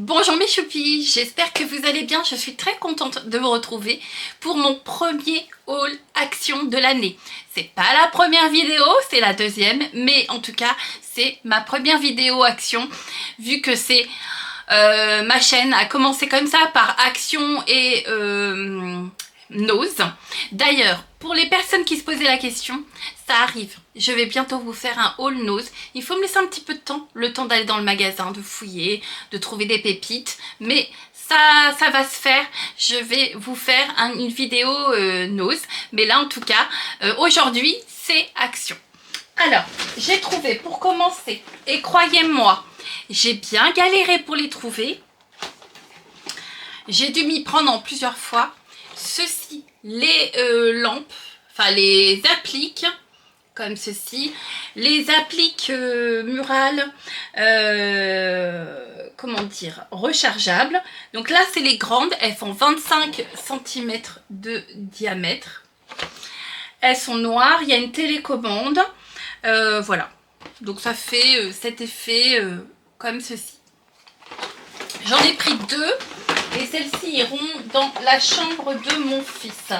Bonjour mes choupis, j'espère que vous allez bien. Je suis très contente de vous retrouver pour mon premier haul action de l'année. C'est pas la première vidéo, c'est la deuxième, mais en tout cas c'est ma première vidéo action vu que c'est ma chaîne a commencé comme ça par action et nose. D'ailleurs, pour les personnes qui se posaient la question, ça arrive. Je vais bientôt vous faire un haul nose. Il faut me laisser un petit peu de temps, le temps d'aller dans le magasin, de fouiller, de trouver des pépites. Mais ça va se faire. Je vais vous faire une vidéo nose. Mais là, en tout cas, aujourd'hui, c'est action. Alors, j'ai trouvé pour commencer, et croyez-moi, j'ai bien galéré pour les trouver. J'ai dû m'y prendre en plusieurs fois. Ceci, les lampes, enfin les appliques, comme ceci, les appliques murales, comment dire, rechargeables. Donc là, c'est les grandes, elles font 25 cm de diamètre. Elles sont noires, il y a une télécommande. Voilà, donc ça fait cet effet comme ceci. J'en ai pris deux et celles-ci iront dans la chambre de mon fils.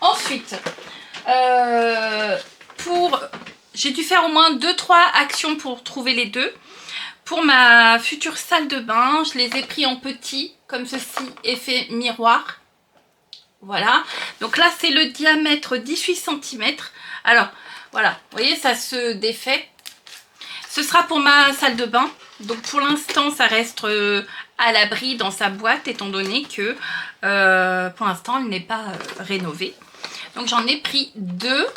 Ensuite, j'ai dû faire au moins 2-3 actions pour trouver les deux. Pour ma future salle de bain, je les ai pris en petit, comme ceci, effet miroir. Voilà, donc là c'est le diamètre 18 cm. Alors, voilà, vous voyez, ça se défait. Ce sera pour ma salle de bain. Donc pour l'instant, ça reste à l'abri dans sa boîte, étant donné que pour l'instant, elle n'est pas rénovée. Donc j'en ai pris deux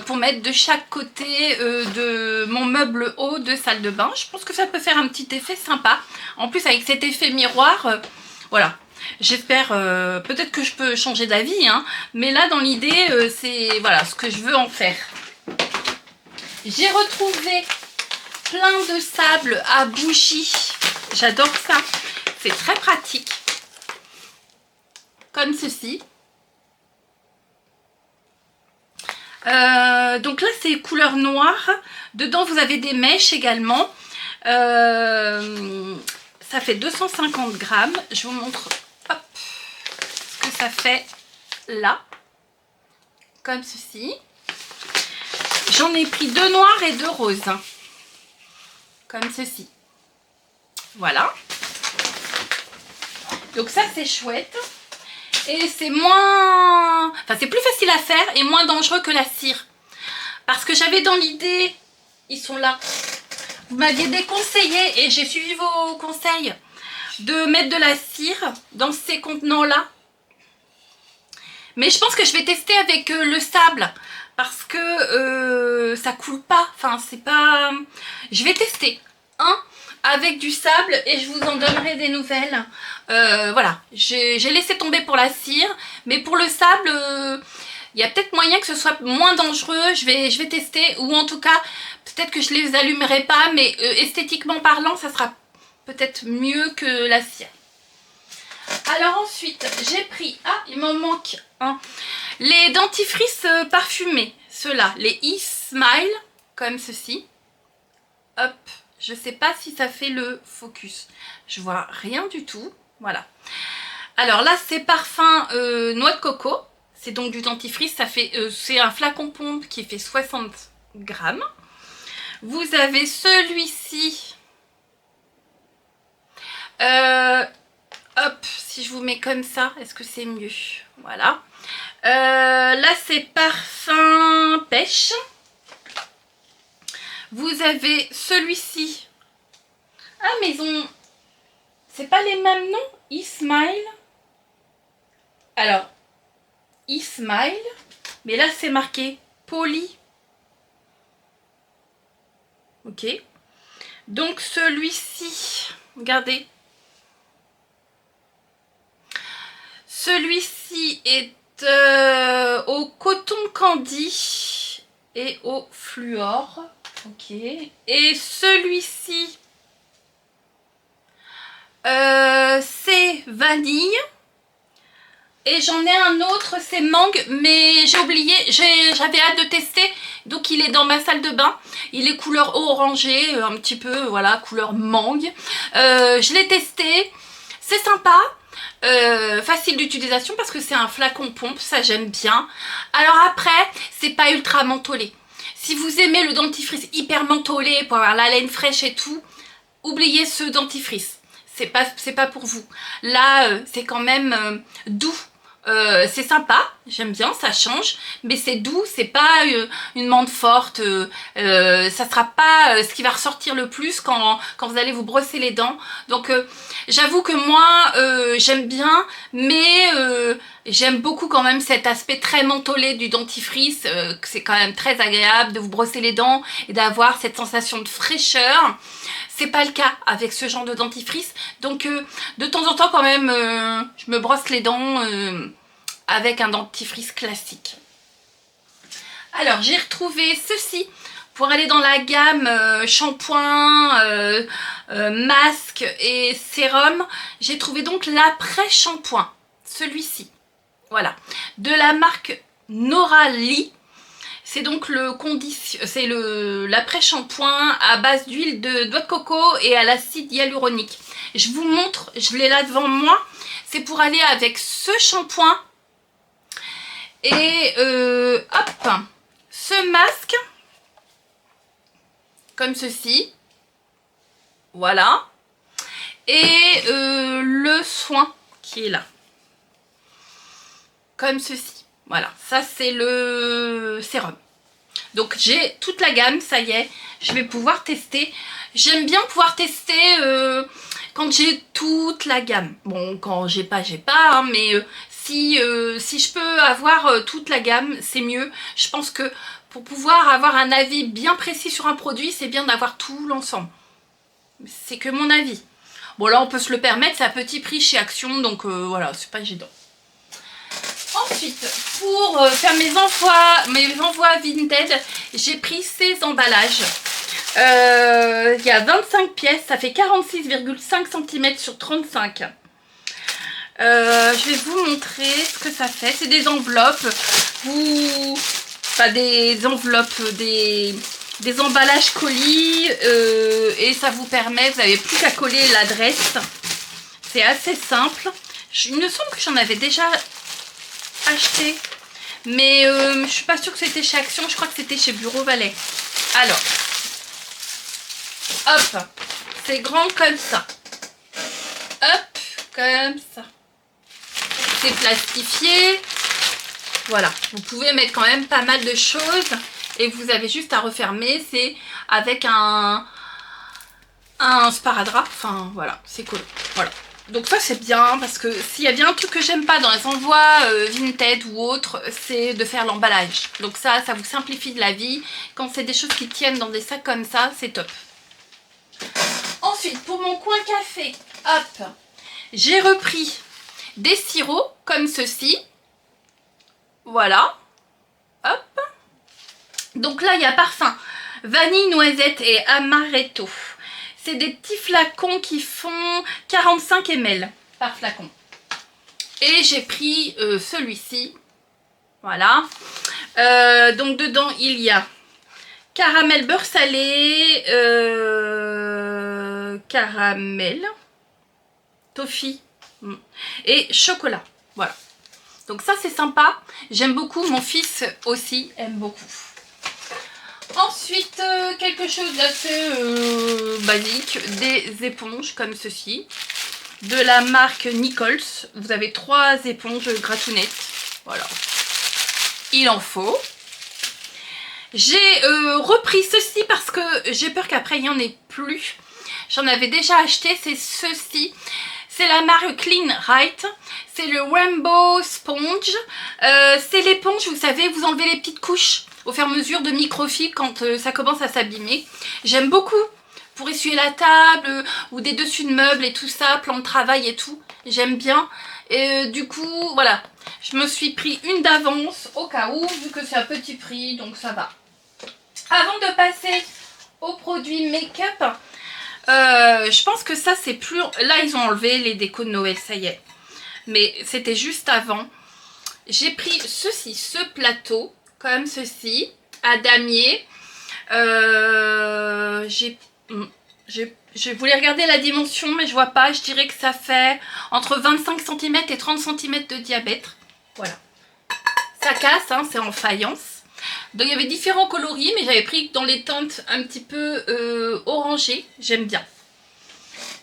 pour mettre de chaque côté de mon meuble haut de salle de bain. Je pense que ça peut faire un petit effet sympa. En plus, avec cet effet miroir, voilà. J'espère, peut-être que je peux changer d'avis, hein, mais là, dans l'idée, c'est voilà ce que je veux en faire. J'ai retrouvé plein de sable à bougies. J'adore ça. C'est très pratique. Comme ceci. Donc là, c'est couleur noire. Dedans, vous avez des mèches également. Ça fait 250 grammes. Je vous montre hop, ce que ça fait là. Comme ceci. J'en ai pris deux noirs et deux roses. Comme ceci. Voilà. Donc ça, c'est chouette. Et c'est moins... Enfin, c'est plus facile à faire et moins dangereux que la cire. Parce que j'avais dans l'idée... Ils sont là. Vous m'aviez déconseillé et j'ai suivi vos conseils de mettre de la cire dans ces contenants-là. Mais je pense que je vais tester avec le sable. Parce que ça coule pas. Enfin, c'est pas... Je vais tester. Avec du sable et je vous en donnerai des nouvelles. Voilà, j'ai laissé tomber pour la cire, mais pour le sable, il y a peut-être moyen que ce soit moins dangereux. Je vais tester, ou en tout cas, peut-être que je les allumerai pas, mais esthétiquement parlant, ça sera peut-être mieux que la cire. Alors ensuite, j'ai pris, il m'en manque un, les dentifrices parfumés, ceux-là, les E-Smile, comme ceci. Hop. Je sais pas si ça fait le focus. Je vois rien du tout. Voilà. Alors là, c'est parfum noix de coco. C'est donc du dentifrice. Ça fait, c'est un flacon pompe qui fait 60 grammes. Vous avez celui-ci. Hop, si je vous mets comme ça, est-ce que c'est mieux? Voilà. Là, c'est parfum pêche. Vous avez celui-ci. Ah, mais ils ont... C'est pas les mêmes noms? E-Smile. Alors, E-Smile. Mais là, c'est marqué Poly. Ok. Donc, celui-ci. Regardez. Celui-ci est au coton candy et au fluor. Ok. Et celui-ci, c'est vanille Et j'en ai un autre, c'est mangue, mais j'ai oublié, j'avais hâte de tester. Donc il est dans ma salle de bain. Il est couleur orangé, un petit peu, voilà, couleur mangue. Je l'ai testé, c'est sympa. Facile d'utilisation parce que c'est un flacon pompe, ça j'aime bien. Alors après, c'est pas ultra mentholé. Si vous aimez le dentifrice hyper mentholé pour avoir la laine fraîche et tout, oubliez ce dentifrice. C'est pas pour vous. Là, c'est quand même doux. C'est sympa, j'aime bien, ça change, mais c'est doux, c'est pas une menthe forte, ça sera pas ce qui va ressortir le plus quand vous allez vous brosser les dents. Donc j'avoue que moi j'aime bien, mais j'aime beaucoup quand même cet aspect très mentholé du dentifrice, c'est quand même très agréable de vous brosser les dents et d'avoir cette sensation de fraîcheur. C'est pas le cas avec ce genre de dentifrice, donc de temps en temps quand même je me brosse les dents avec un dentifrice classique. Alors j'ai retrouvé ceci pour aller dans la gamme shampoing, masque et sérum. J'ai trouvé donc l'après-shampoing, celui-ci, voilà, de la marque Norali. C'est donc l'après-shampoing à base d'huile de noix de coco et à l'acide hyaluronique. Je vous montre, je l'ai là devant moi. C'est pour aller avec ce shampoing et hop, ce masque comme ceci. Voilà. Et le soin qui est là. Comme ceci. Voilà, ça c'est le sérum. Donc j'ai toute la gamme, ça y est, je vais pouvoir tester. J'aime bien pouvoir tester quand j'ai toute la gamme. Bon, quand j'ai pas, hein, mais si je peux avoir toute la gamme, c'est mieux. Je pense que pour pouvoir avoir un avis bien précis sur un produit, c'est bien d'avoir tout l'ensemble. C'est que mon avis. Bon là on peut se le permettre, c'est à petit prix chez Action, donc voilà, c'est pas gênant. Ensuite, pour faire mes envois Vinted, j'ai pris ces emballages. Il y a 25 pièces, ça fait 46,5 cm sur 35. Je vais vous montrer ce que ça fait. C'est des enveloppes. Des emballages colis. Et ça vous permet, vous n'avez plus qu'à coller l'adresse. C'est assez simple. Il me semble que j'en avais déjà acheté, mais je suis pas sûre que c'était chez Action, je crois que c'était chez Bureau Valet. Alors hop, c'est grand comme ça, hop, comme ça, c'est plastifié, voilà, vous pouvez mettre quand même pas mal de choses et vous avez juste à refermer. C'est avec un sparadrap, enfin voilà, c'est cool, voilà. Donc ça c'est bien, parce que s'il y a bien un truc que j'aime pas dans les envois Vinted ou autres, c'est de faire l'emballage. Donc ça vous simplifie la vie. Quand c'est des choses qui tiennent dans des sacs comme ça, c'est top. Ensuite, pour mon coin café, hop, j'ai repris des sirops comme ceci. Voilà, hop. Donc là, il y a parfum vanille, noisette et amaretto. C'est des petits flacons qui font 45 ml par flacon. Et j'ai pris celui-ci. Voilà. Donc dedans, il y a caramel beurre salé, caramel, toffee et chocolat. Voilà. Donc ça, c'est sympa. J'aime beaucoup. Mon fils aussi aime beaucoup. Ensuite, quelque chose d'assez basique, des éponges comme ceci, de la marque Nichols. Vous avez 3 éponges gratounettes, voilà, il en faut. J'ai repris ceci parce que j'ai peur qu'après il n'y en ait plus. J'en avais déjà acheté, c'est ceci. C'est la marque Clean Right, c'est le Rainbow Sponge. C'est l'éponge, vous savez, vous enlevez les petites couches au fur et à mesure de microfibres quand ça commence à s'abîmer. J'aime beaucoup pour essuyer la table ou des dessus de meubles et tout ça, plan de travail et tout. J'aime bien. Et du coup, voilà, je me suis pris une d'avance au cas où, vu que c'est à petit prix, donc ça va. Avant de passer aux produits make-up, je pense que ça c'est plus... Là ils ont enlevé les décos de Noël, ça y est. Mais c'était juste avant. j'ai pris ce plateau, comme ceci, à damier. Je voulais regarder la dimension, mais je vois pas. Je dirais que ça fait entre 25 cm et 30 cm de diamètre. Voilà. Ça casse, hein, c'est en faïence. Donc il y avait différents coloris, mais j'avais pris dans les teintes un petit peu orangées. J'aime bien.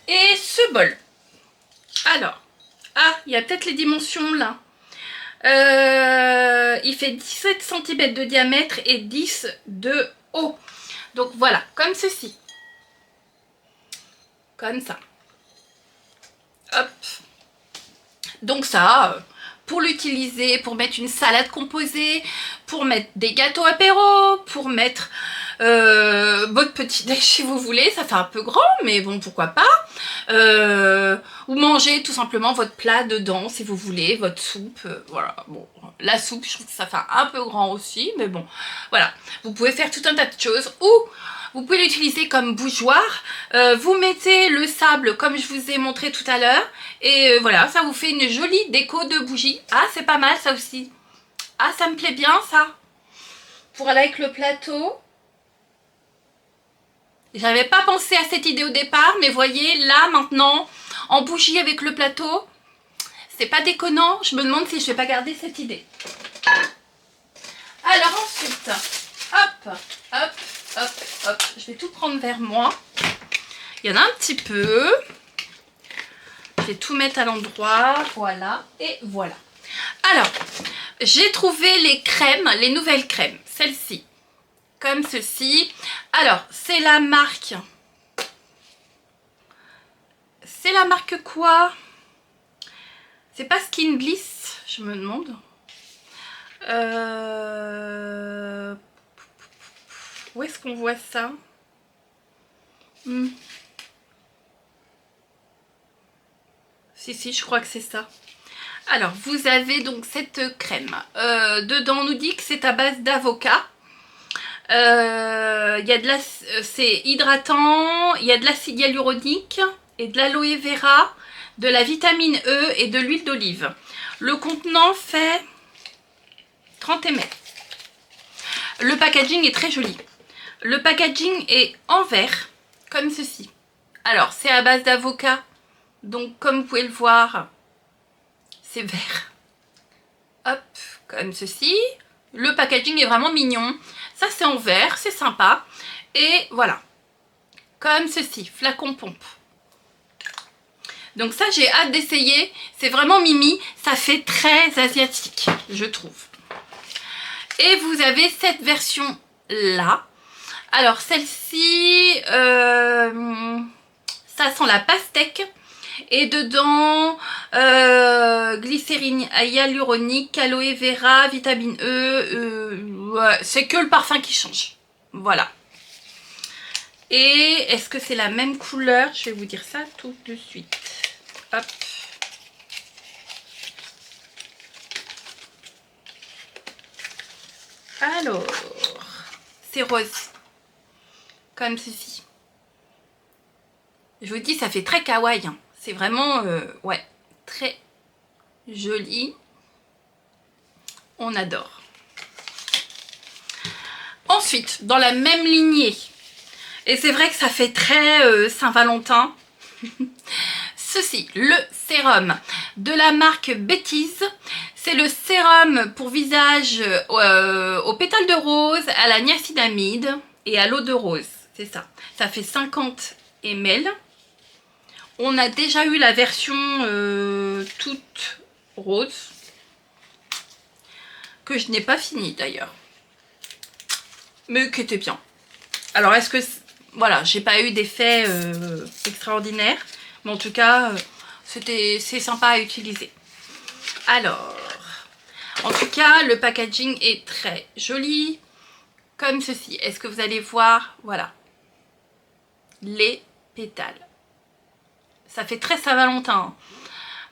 Et ce bol. Alors, il y a peut-être les dimensions là. Il fait 17 cm de diamètre et 10 de haut. Donc voilà, comme ceci. Comme ça. Hop. Donc ça, pour l'utiliser, pour mettre une salade composée, pour mettre des gâteaux apéro, pour mettre votre petit déj si vous voulez, ça fait un peu grand, mais bon, pourquoi pas. Ou manger tout simplement votre plat dedans si vous voulez, votre soupe, voilà. Bon, la soupe, je trouve que ça fait un peu grand aussi, mais bon, voilà. Vous pouvez faire tout un tas de choses, ou vous pouvez l'utiliser comme bougeoir. Vous mettez le sable comme je vous ai montré tout à l'heure. Et voilà, ça vous fait une jolie déco de bougie. Ah, c'est pas mal ça aussi. Ah, ça me plaît bien ça. Pour aller avec le plateau. J'avais pas pensé à cette idée au départ. Mais voyez, là maintenant, en bougie avec le plateau, c'est pas déconnant. Je me demande si je vais pas garder cette idée. Alors ensuite, hop, hop, hop, hop, je vais tout prendre vers moi. Il y en a un petit peu. Je vais tout mettre à l'endroit. Voilà, et voilà. Alors, j'ai trouvé les crèmes, les nouvelles crèmes. Celles-ci, comme ceci. Alors, c'est la marque... C'est la marque quoi? C'est pas Skin Bliss, je me demande. Où est-ce qu'on voit ça? Si, je crois que c'est ça. Alors, vous avez donc cette crème. Dedans, on nous dit que c'est à base d'avocat. C'est hydratant, il y a de l'acide hyaluronique et de l'aloe vera, de la vitamine E et de l'huile d'olive. Le contenant fait 30 ml. Le packaging est très joli. Le packaging est en verre, comme ceci. Alors, c'est à base d'avocat. Donc, comme vous pouvez le voir, c'est vert. Hop, comme ceci. Le packaging est vraiment mignon. Ça, c'est en verre, c'est sympa. Et voilà, comme ceci, flacon pompe. Donc ça, j'ai hâte d'essayer. C'est vraiment mimi. Ça fait très asiatique, je trouve. Et vous avez cette version-là. Alors, celle-ci, ça sent la pastèque. Et dedans, glycérine hyaluronique, aloe vera, vitamine E. Ouais, c'est que le parfum qui change. Voilà. Et est-ce que c'est la même couleur? Je vais vous dire ça tout de suite. Hop. Alors, c'est rose. Comme ceci. Je vous dis, ça fait très kawaii. Hein. C'est vraiment, ouais, très joli. On adore. Ensuite, dans la même lignée, et c'est vrai que ça fait très Saint-Valentin, ceci, le sérum de la marque Betty's. C'est le sérum pour visage aux pétales de rose, à la niacinamide et à l'eau de rose. C'est ça. Ça fait 50 ml. On a déjà eu la version toute rose, que je n'ai pas fini d'ailleurs, mais qui était bien. Alors est-ce que... Voilà, j'ai pas eu d'effet extraordinaire, mais en tout cas, c'est sympa à utiliser. Alors, en tout cas, le packaging est très joli, comme ceci. Est-ce que vous allez voir? Voilà, les pétales. Ça fait très Saint-Valentin.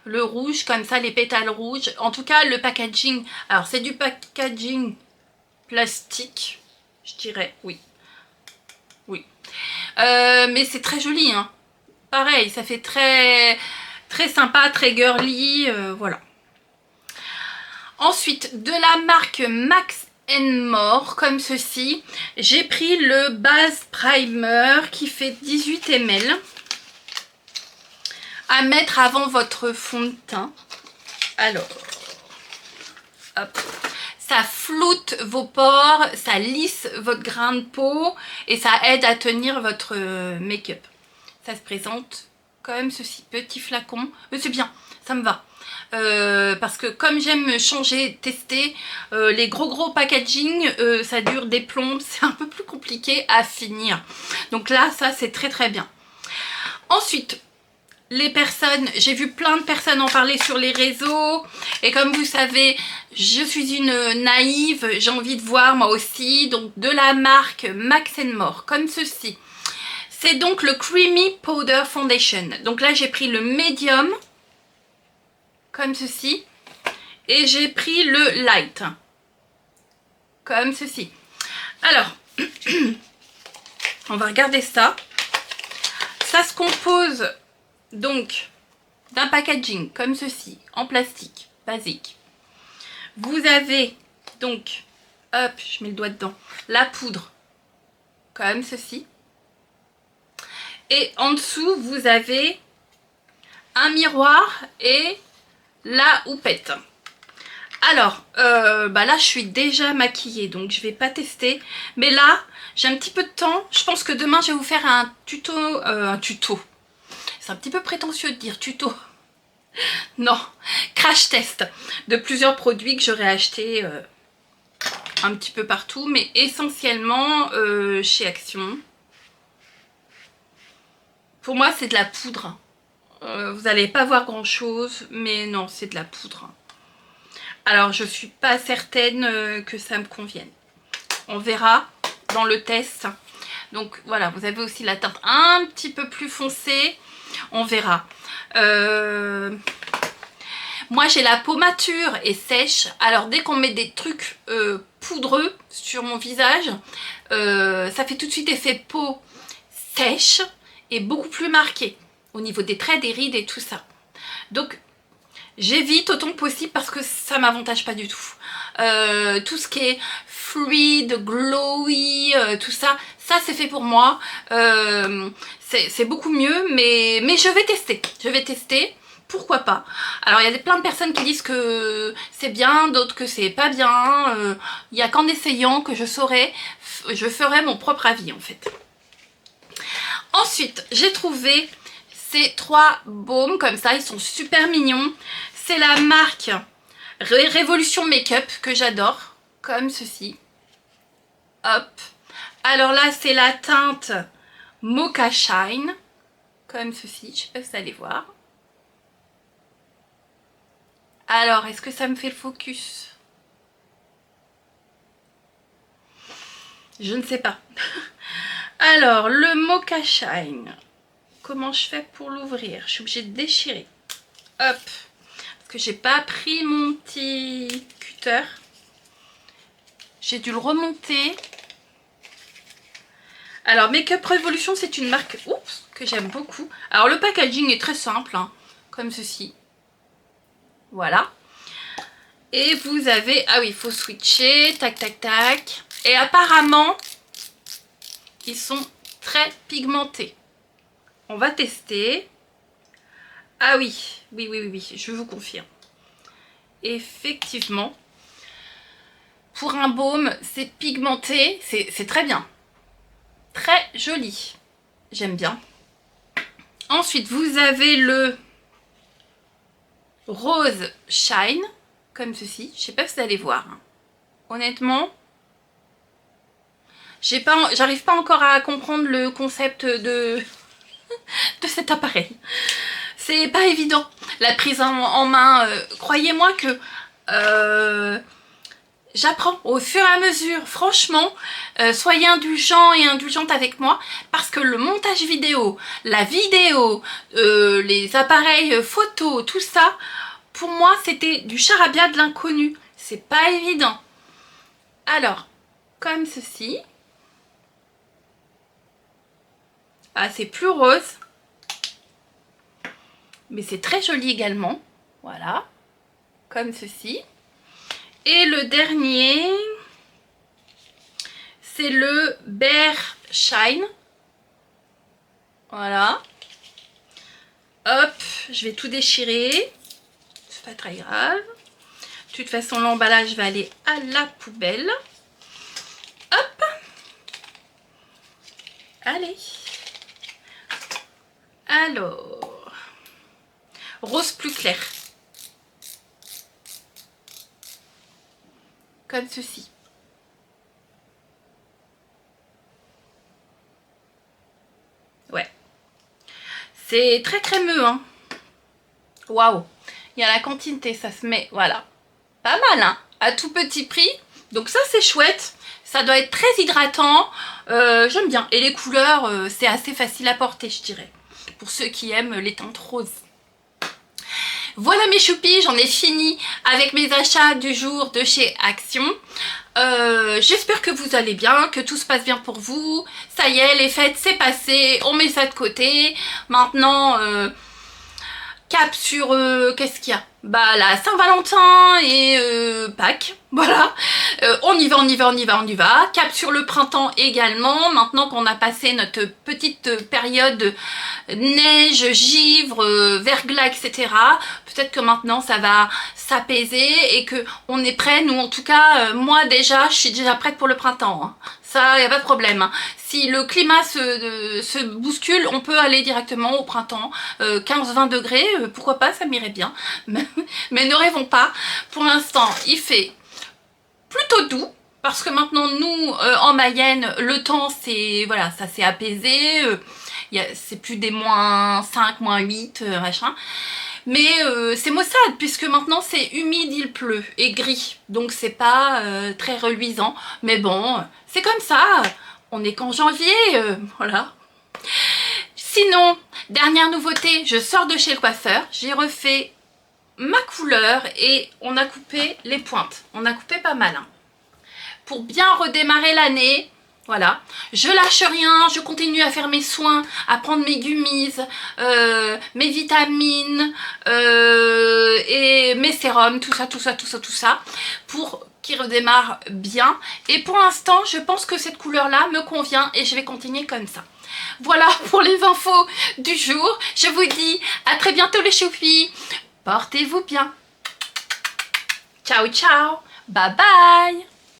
Le rouge, comme ça, les pétales rouges. En tout cas, le packaging... Alors, c'est du packaging plastique, je dirais, oui. Oui. Mais c'est très joli, hein. Pareil, ça fait très, très sympa, très girly, voilà. Ensuite, de la marque Max More, comme ceci, j'ai pris le base primer qui fait 18 ml à mettre avant votre fond de teint. Alors, hop, ça floute vos pores, ça lisse votre grain de peau et ça aide à tenir votre make-up. Ça se présente comme ceci, petit flacon, c'est bien, ça me va. Parce que comme j'aime changer, tester, les gros packaging, ça dure des plombs, c'est un peu plus compliqué à finir. Donc là, ça c'est très bien. Ensuite, les personnes, j'ai vu plein de personnes en parler sur les réseaux, et comme vous savez, je suis une naïve, j'ai envie de voir moi aussi, donc de la marque Max More, comme ceci. C'est donc le Creamy Powder Foundation. Donc là, j'ai pris le médium, comme ceci, et j'ai pris le light, comme ceci. Alors, on va regarder ça. Ça se compose donc d'un packaging comme ceci, en plastique, basique. Vous avez donc, hop, je mets le doigt dedans, la poudre, comme ceci. Et en dessous, vous avez un miroir et la houppette. Alors, là je suis déjà maquillée, donc je vais pas tester. Mais là, j'ai un petit peu de temps. Je pense que demain, je vais vous faire un tuto. C'est un petit peu prétentieux de dire tuto. Non, crash test de plusieurs produits que j'aurais acheté un petit peu partout, mais essentiellement chez Action. Pour moi, c'est de la poudre. Vous n'allez pas voir grand chose, mais non, c'est de la poudre. Alors, je suis pas certaine que ça me convienne. On verra dans le test. Donc voilà, vous avez aussi la teinte un petit peu plus foncée. On verra. Moi, j'ai la peau mature et sèche. Alors, dès qu'on met des trucs poudreux sur mon visage, ça fait tout de suite effet peau sèche et beaucoup plus marqué au niveau des traits, des rides et tout ça. Donc, j'évite autant que possible parce que ça m'avantage pas du tout. Tout ce qui est fluide, glowy, tout ça, c'est fait pour moi. C'est beaucoup mieux, mais je vais tester. Je vais tester. Pourquoi pas? Alors il y a plein de personnes qui disent que c'est bien, d'autres que c'est pas bien. Il n'y a qu'en essayant que je saurai, je ferai mon propre avis en fait. Ensuite, j'ai trouvé ces 3 baumes comme ça, ils sont super mignons. C'est la marque Révolution Make-up que j'adore, comme ceci. Hop. Alors là, c'est la teinte Mocha Shine, comme ceci. Je sais pas si vous allez voir. Alors, est-ce que ça me fait le focus? Je ne sais pas. Alors, le Mocha Shine. Comment je fais pour l'ouvrir? Je suis obligée de déchirer. Hop. Parce que j'ai pas pris mon petit cutter. J'ai dû le remonter. Alors, Make-up Revolution, c'est une marque que j'aime beaucoup. Alors, le packaging est très simple, hein, comme ceci. Voilà. Et vous avez... Ah oui, il faut switcher. Tac, tac, tac. Et apparemment, ils sont très pigmentés. On va tester. Ah oui, oui, je vous confirme. Effectivement, pour un baume, c'est pigmenté. C'est très bien. Très joli. J'aime bien. Ensuite, vous avez le Rose Shine, comme ceci. Je sais pas si vous allez voir. Honnêtement, j'arrive pas encore à comprendre le concept de cet appareil. C'est pas évident. La prise en main, croyez-moi que j'apprends au fur et à mesure. Franchement, soyez indulgents et indulgentes avec moi parce que le montage vidéo, la vidéo, les appareils photo, tout ça, pour moi, c'était du charabia de l'inconnu. C'est pas évident. Alors, comme ceci. Ah, c'est plus rose. Mais c'est très joli également. Voilà. Comme ceci. Et le dernier, c'est le Bear Shine. Voilà. Hop, je vais tout déchirer. C'est pas très grave. De toute façon, l'emballage va aller à la poubelle. Hop. Allez. Alors. Rose plus clair. Comme ceci. Ouais. C'est très crémeux, hein. Waouh. Il y a la quantité, ça se met, voilà. Pas mal, hein. À tout petit prix. Donc ça, c'est chouette. Ça doit être très hydratant. J'aime bien. Et les couleurs, c'est assez facile à porter, je dirais. Pour ceux qui aiment les teintes roses. Voilà mes choupis, j'en ai fini avec mes achats du jour de chez Action. J'espère que vous allez bien, que tout se passe bien pour vous. Ça y est, les fêtes, c'est passé. On met ça de côté. Maintenant, cap sur... qu'est-ce qu'il y a? Bah la Saint-Valentin et Pâques, voilà. On y va, on y va, on y va, on y va. Cap sur le printemps également. Maintenant qu'on a passé notre petite période neige, givre, verglas, etc. Peut-être que maintenant ça va s'apaiser et que on est prêt. Nous en tout cas, moi déjà, je suis déjà prête pour le printemps. Hein. Ça, il n'y a pas de problème. Hein. Si le climat se bouscule, on peut aller directement au printemps. 15-20 degrés, pourquoi pas, ça m'irait bien. Mais ne rêvons pas. Pour l'instant, il fait plutôt doux. Parce que maintenant, nous, en Mayenne, le temps, c'est voilà, ça s'est apaisé. C'est plus des -5, -8, machin. Mais c'est maussade, puisque maintenant c'est humide, il pleut, et gris. Donc c'est pas très reluisant. Mais bon, c'est comme ça. On est qu'en janvier, voilà. Sinon, dernière nouveauté, je sors de chez le coiffeur. J'ai refait ma couleur et on a coupé les pointes. On a coupé pas mal. Hein. Pour bien redémarrer l'année, voilà. Je lâche rien, je continue à faire mes soins, à prendre mes gummies, mes vitamines et mes sérums, tout ça, tout ça, tout ça, tout ça, pour qu'il redémarre bien. Et pour l'instant, je pense que cette couleur-là me convient et je vais continuer comme ça. Voilà pour les infos du jour. Je vous dis à très bientôt les choupis. Portez-vous bien. Ciao, ciao. Bye bye.